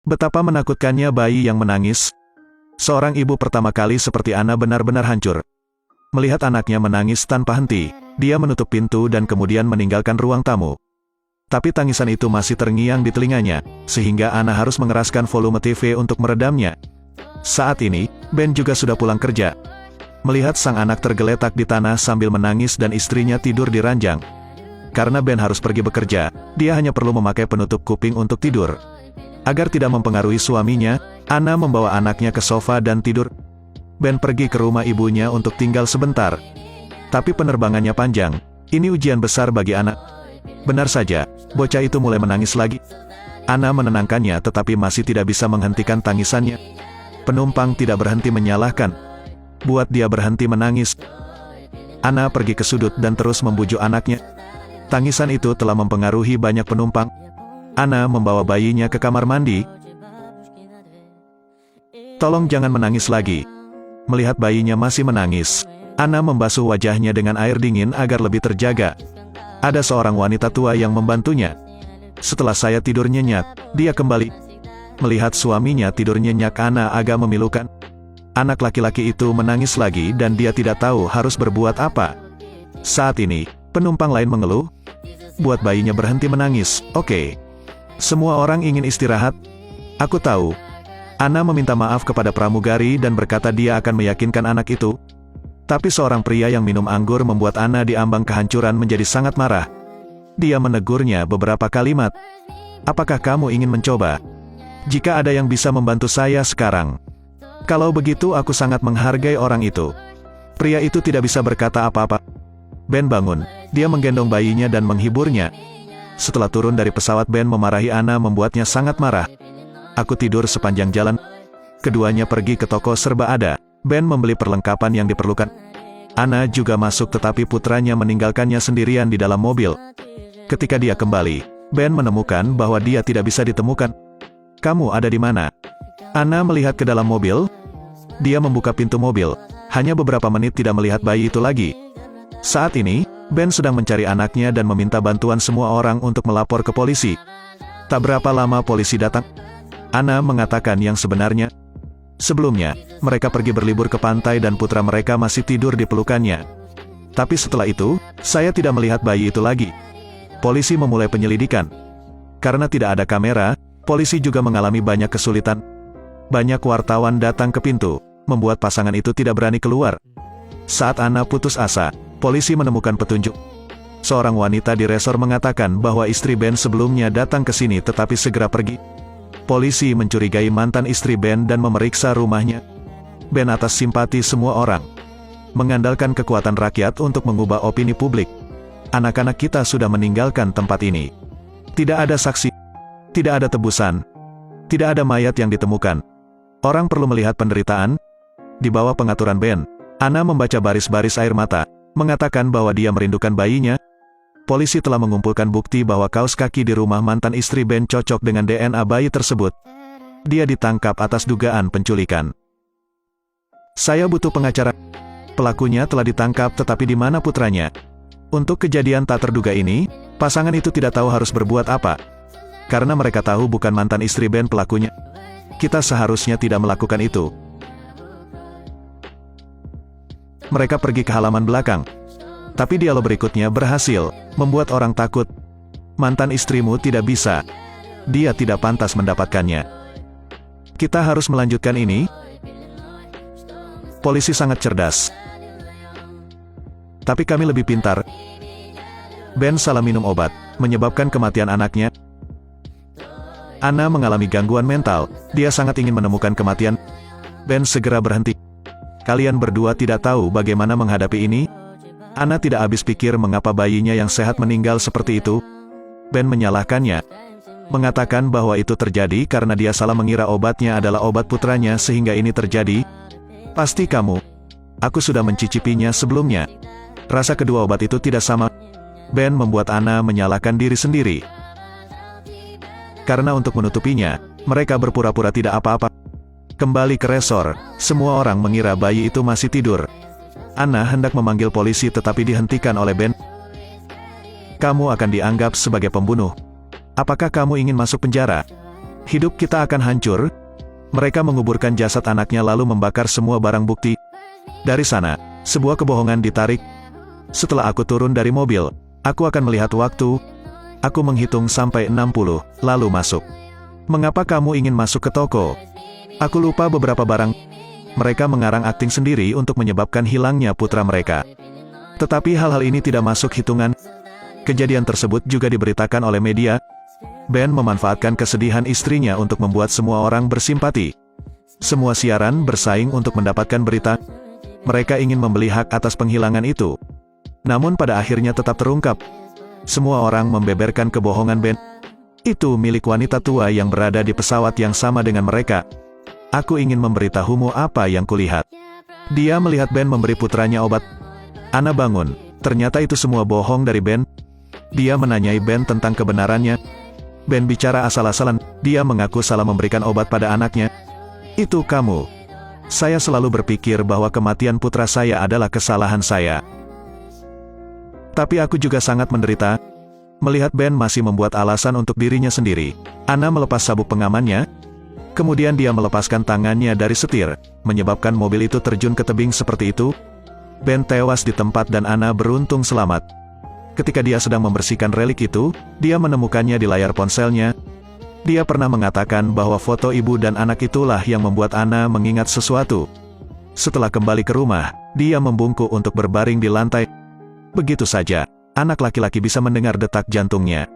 Betapa menakutkannya bayi yang menangis. Seorang ibu pertama kali seperti Anna benar-benar hancur. Melihat anaknya menangis tanpa henti, dia menutup pintu dan kemudian meninggalkan ruang tamu. Tapi tangisan itu masih terngiang di telinganya, sehingga Anna harus mengeraskan volume TV untuk meredamnya. Saat ini, Ben juga sudah pulang kerja. Melihat sang anak tergeletak di tanah sambil menangis dan istrinya tidur di ranjang. Karena Ben harus pergi bekerja, dia hanya perlu memakai penutup kuping untuk tidur. Agar tidak mempengaruhi suaminya, Anna membawa anaknya ke sofa dan tidur. Ben pergi ke rumah ibunya untuk tinggal sebentar. Tapi penerbangannya panjang. Ini ujian besar bagi anak. Benar saja, bocah itu mulai menangis lagi. Anna menenangkannya tetapi masih tidak bisa menghentikan tangisannya. Penumpang tidak berhenti menyalahkan. Buat dia berhenti menangis. Anna pergi ke sudut dan terus membujuk anaknya. Tangisan itu telah mempengaruhi banyak penumpang. Anna membawa bayinya ke kamar mandi. Tolong jangan menangis lagi. Melihat bayinya masih menangis, Anna membasuh wajahnya dengan air dingin agar lebih terjaga. Ada seorang wanita tua yang membantunya. Setelah saya tidur nyenyak, dia kembali. Melihat suaminya tidur nyenyak, Anna agak memilukan. Anak laki-laki itu menangis lagi dan dia tidak tahu harus berbuat apa. Saat ini, penumpang lain mengeluh. Buat bayinya berhenti menangis, oke. Semua orang ingin istirahat. Aku tahu. Anna meminta maaf kepada pramugari dan berkata dia akan meyakinkan anak itu. Tapi seorang pria yang minum anggur membuat Anna di ambang kehancuran menjadi sangat marah. Dia menegurnya beberapa kalimat. Apakah kamu ingin mencoba? Jika ada yang bisa membantu saya sekarang. Kalau begitu aku sangat menghargai orang itu. Pria itu tidak bisa berkata apa-apa. Ben bangun. Dia menggendong bayinya dan menghiburnya. Setelah turun dari pesawat, Ben memarahi Anna membuatnya sangat marah. Aku tidur sepanjang jalan. Keduanya pergi ke toko serba ada. Ben membeli perlengkapan yang diperlukan. Anna juga masuk tetapi putranya meninggalkannya sendirian di dalam mobil. Ketika dia kembali, Ben menemukan bahwa dia tidak bisa ditemukan. Kamu ada di mana? Anna melihat ke dalam mobil. Dia membuka pintu mobil. Hanya beberapa menit tidak melihat bayi itu lagi. Saat ini, Ben sedang mencari anaknya dan meminta bantuan semua orang untuk melapor ke polisi. Tak berapa lama polisi datang. Anna mengatakan yang sebenarnya. Sebelumnya, mereka pergi berlibur ke pantai dan putra mereka masih tidur di pelukannya. Tapi setelah itu, saya tidak melihat bayi itu lagi. Polisi memulai penyelidikan. Karena tidak ada kamera, polisi juga mengalami banyak kesulitan. Banyak wartawan datang ke pintu, membuat pasangan itu tidak berani keluar. Saat Anna putus asa, polisi menemukan petunjuk. Seorang wanita di resor mengatakan bahwa istri Ben sebelumnya datang ke sini tetapi segera pergi. Polisi mencurigai mantan istri Ben dan memeriksa rumahnya. Ben atas simpati semua orang. Mengandalkan kekuatan rakyat untuk mengubah opini publik. Anak-anak kita sudah meninggalkan tempat ini. Tidak ada saksi. Tidak ada tebusan. Tidak ada mayat yang ditemukan. Orang perlu melihat penderitaan. Di bawah pengaturan Ben, Anna membaca baris-baris air mata. Mengatakan bahwa dia merindukan bayinya. Polisi telah mengumpulkan bukti bahwa kaos kaki di rumah mantan istri Ben cocok dengan DNA bayi tersebut. Dia ditangkap atas dugaan penculikan. Saya butuh pengacara. Pelakunya telah ditangkap tetapi di mana putranya? Untuk kejadian tak terduga ini, pasangan itu tidak tahu harus berbuat apa. Karena mereka tahu bukan mantan istri Ben pelakunya. Kita seharusnya tidak melakukan itu. Mereka pergi ke halaman belakang. Tapi dialog berikutnya berhasil membuat orang takut. Mantan istrimu tidak bisa. Dia tidak pantas mendapatkannya. Kita harus melanjutkan ini. Polisi sangat cerdas. Tapi kami lebih pintar. Ben salah minum obat, menyebabkan kematian anaknya. Anna mengalami gangguan mental. Dia sangat ingin menemukan kematian. Ben segera berhenti. Kalian berdua tidak tahu bagaimana menghadapi ini? Anna tidak habis pikir mengapa bayinya yang sehat meninggal seperti itu. Ben menyalahkannya. Mengatakan bahwa itu terjadi karena dia salah mengira obatnya adalah obat putranya sehingga ini terjadi. Pasti kamu. Aku sudah mencicipinya sebelumnya. Rasa kedua obat itu tidak sama. Ben membuat Anna menyalahkan diri sendiri. Karena untuk menutupinya, mereka berpura-pura tidak apa-apa. Kembali ke resor, semua orang mengira bayi itu masih tidur. Anna hendak memanggil polisi tetapi dihentikan oleh Ben. Kamu akan dianggap sebagai pembunuh. Apakah kamu ingin masuk penjara? Hidup kita akan hancur. Mereka menguburkan jasad anaknya lalu membakar semua barang bukti. Dari sana, sebuah kebohongan ditarik. Setelah aku turun dari mobil, aku akan melihat waktu. Aku menghitung sampai 60, lalu masuk. Mengapa kamu ingin masuk ke toko? Aku lupa beberapa barang. Mereka mengarang akting sendiri untuk menyebabkan hilangnya putra mereka. Tetapi hal-hal ini tidak masuk hitungan. Kejadian tersebut juga diberitakan oleh media. Ben memanfaatkan kesedihan istrinya untuk membuat semua orang bersimpati. Semua siaran bersaing untuk mendapatkan berita. Mereka ingin membeli hak atas penghilangan itu. Namun pada akhirnya tetap terungkap. Semua orang membeberkan kebohongan Ben. Itu milik wanita tua yang berada di pesawat yang sama dengan mereka. Aku ingin memberitahumu apa yang kulihat. Dia melihat Ben memberi putranya obat. Ana bangun. Ternyata itu semua bohong dari Ben. Dia menanyai Ben tentang kebenarannya. Ben bicara asal-asalan. Dia mengaku salah memberikan obat pada anaknya. Itu kamu. Saya selalu berpikir bahwa kematian putra saya adalah kesalahan saya. Tapi aku juga sangat menderita. Melihat Ben masih membuat alasan untuk dirinya sendiri. Ana melepas sabuk pengamannya. Kemudian dia melepaskan tangannya dari setir, menyebabkan mobil itu terjun ke tebing seperti itu. Ben tewas di tempat dan Ana beruntung selamat. Ketika dia sedang membersihkan relik itu, dia menemukannya di layar ponselnya. Dia pernah mengatakan bahwa foto ibu dan anak itulah yang membuat Ana mengingat sesuatu. Setelah kembali ke rumah, dia membungkuk untuk berbaring di lantai. Begitu saja, anak laki-laki bisa mendengar detak jantungnya.